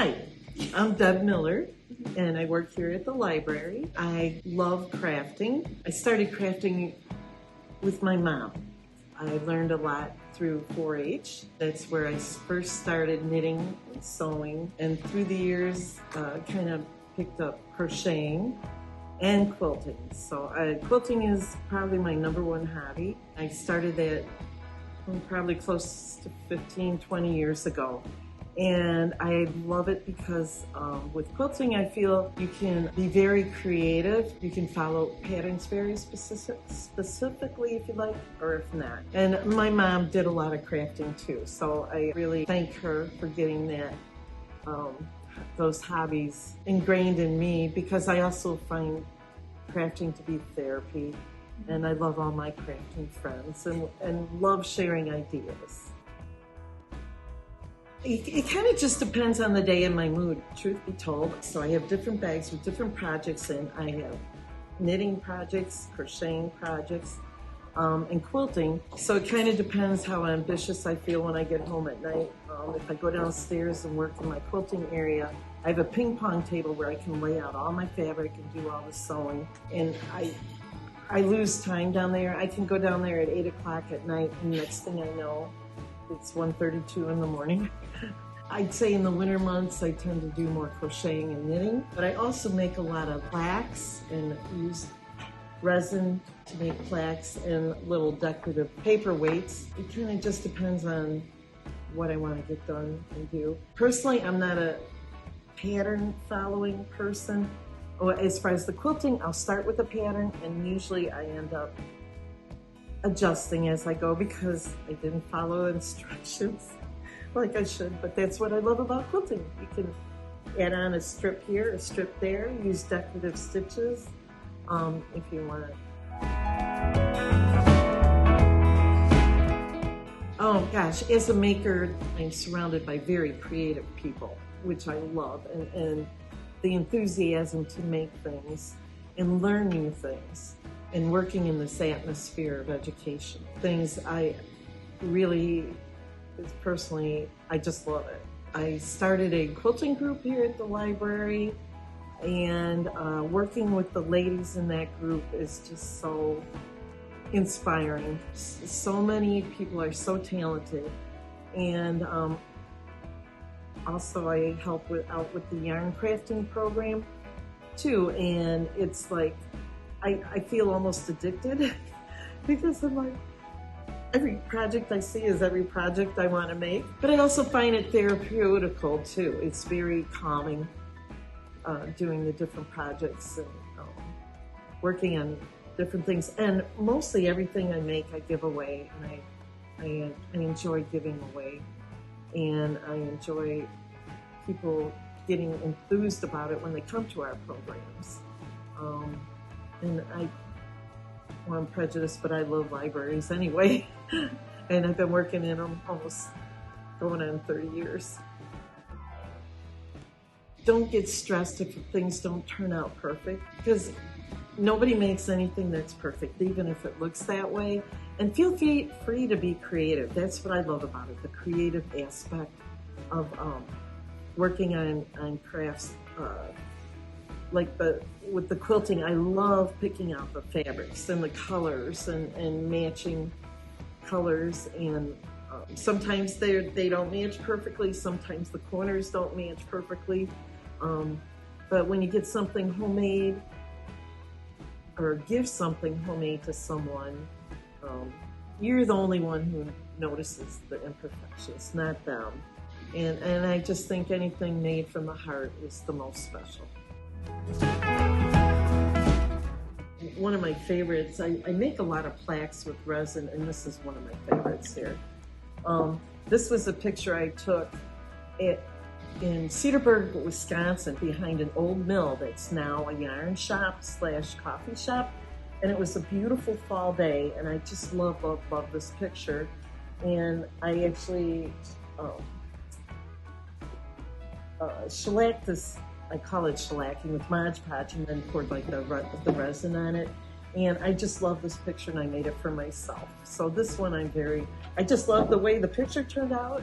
Hi, I'm Deb Miller, and I work here at the library. I love crafting. I started crafting with my mom. I learned a lot through 4-H. That's where I first started knitting and sewing, and through the years, kind of picked up crocheting and quilting. So quilting is probably my number one hobby. I started that probably close to 15, 20 years ago. And I love it because with quilting, I feel you can be very creative. You can follow patterns very specifically if you like, or if not. And my mom did a lot of crafting too, so I really thank her for getting that those hobbies ingrained in me, because I also find crafting to be therapy, and I love all my crafting friends and love sharing ideas. It kind of just depends on the day and my mood, truth be told. So I have different bags with different projects in. I have knitting projects, crocheting projects, and quilting. So it kind of depends how ambitious I feel when I get home at night. If I go downstairs and work in my quilting area, I have a ping pong table where I can lay out all my fabric and do all the sewing. And I lose time down there. I can go down there at 8 o'clock at night, and the next thing I know, it's 1:32 in the morning. I'd say in the winter months, I tend to do more crocheting and knitting, but I also make a lot of plaques and use resin to make plaques and little decorative paperweights. It kind of just depends on what I want to get done and do. Personally, I'm not a pattern following person. As far as the quilting, I'll start with a pattern, and usually I end up adjusting as I go because I didn't follow instructions like I should. But that's what I love about quilting. You can add on a strip here, a strip there, use decorative stitches if you want. Oh gosh, as a maker, I'm surrounded by very creative people, which I love, and the enthusiasm to make things and learn new things, and working in this atmosphere of education. Things I really, personally, I just love it. I started a quilting group here at the library, and working with the ladies in that group is just so inspiring. So many people are so talented, and also I help out with the yarn crafting program too, and it's like I feel almost addicted because I'm like, every project I see is every project I want to make. But I also find it therapeutical too. It's very calming doing the different projects and working on different things. And mostly everything I make, I give away, and I enjoy giving away. And I enjoy people getting enthused about it when they come to our programs. And I'm prejudiced, but I love libraries anyway. And I've been working in them almost going on 30 years. Don't get stressed if things don't turn out perfect, because nobody makes anything that's perfect, even if it looks that way. And feel free to be creative. That's what I love about it, the creative aspect of working on crafts. With the quilting, I love picking out the fabrics and the colors and matching colors. And sometimes they don't match perfectly. Sometimes the corners don't match perfectly. But when you get something homemade or give something homemade to someone, you're the only one who notices the imperfections, not them. And I just think anything made from the heart is the most special. One of my favorites, I make a lot of plaques with resin, and this is one of my favorites here. This was a picture I took in Cedarburg, Wisconsin, behind an old mill that's now a yarn shop / coffee shop. And it was a beautiful fall day, and I just love this picture. And I actually shellacked this, I call it shellacking, with Mod Podge, and then poured like the resin on it. And I just love this picture, and I made it for myself. So this one I just love the way the picture turned out.